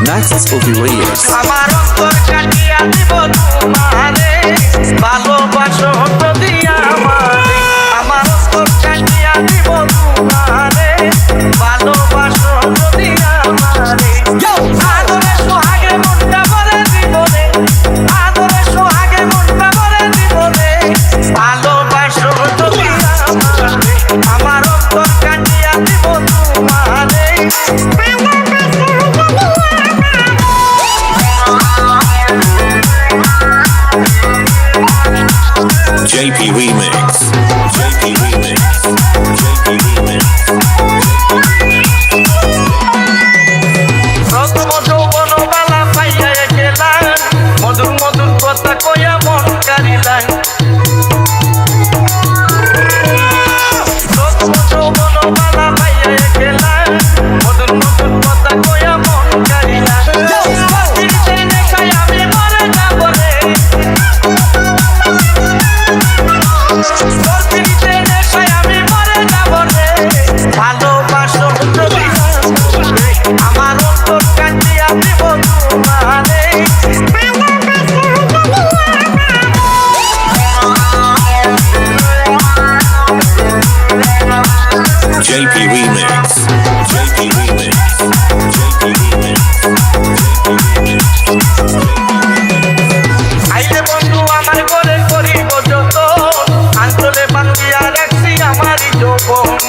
Maxis will be radios. আমার অন্তর কাটিয়া দিব তোমারে ভালোবাসো যদি আমারে আমার অন্তর কাটিয়া দিব তোমারে ভালোবাসো যদি আমারে আদরে সোহাগে মনটা ভরে দিব রে আদরে সোহাগে মনটা ভরে দিব রে ভালোবাসো যদি আমারে আমার অন্তর কাটিয়া দিব তোমারে JP Remix. JP Remix. JP Remix. প্রথম যৌবন বালা পাইয়া গেলাম মধুর মধুর কথা কইয়া মন কারিলাম প্রথম যৌবন বালা পাইয়া গেলাম মধুর মধুর কথা কইয়া মন কারিলাম আমি মরে যাব রে আমি মরে যাব রে ভালোবাসো যদি আমার অন্তর কাটিয়া দিব তোমারে JP Remix. JP Remix. JP Remix. আইলে বন্ধু আমার ঘরে করিব যত আঞ্চলে বান্ধিয়া রাখছি আমারই যৌবন